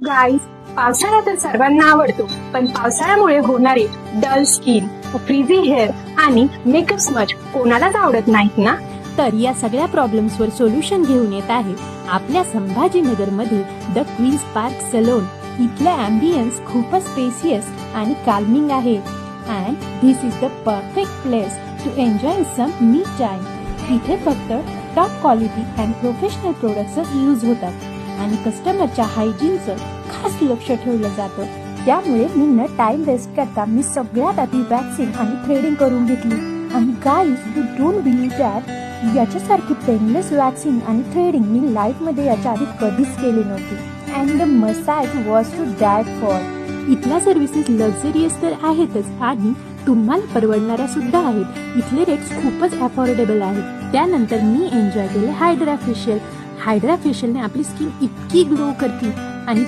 Guys, पावसाळा तर सर्वांना आवडतो, पण पावसाळ्यामुळे होणारे डल स्किन, फ्रीझी हेअर आणि मेकअप स्मज कोणालाच आवडत नाहीत ना. तर या सगळ्या प्रॉब्लेम्सवर सोल्युशन घेऊन येत आहे आपल्या संभाजीनगरमधील द क्वीन्स पार्क सलोन. इथला ॲम्बियन्स खूपच स्पेसियस आणि काल्मिंग आहे and this is the perfect place to enjoy some me time. इथे फक्त top quality and professional products use होतात आणि कस्टमरच्या हायजीनचं खास लक्ष ठेवलं जातं. त्यामुळे मी न टाइम वेस्ट करता मी सगळ्यात आधी वॅक्सिन आणि थ्रेडिंग करून घेतली. आणि guys, you don't believe that याच्यासारखी पेनलेस वॅक्सिन आणि थ्रेडिंग मी लाईफमध्ये याच्या आधी कधीच केली नव्हती. And the massage was to die for. इथल्या सर्व्हिसेस लक्झरियस तर आहेतच आणि तुम्हाला परवडणाऱ्या सुद्धा आहेत. इथले रेट्स खूपच अफोर्डेबल आहेत. त्यानंतर मी एन्जॉय केले हायड्रा फेशियल. हायड्रा फेशियलने आपली स्किन इतकी ग्लो करते आणि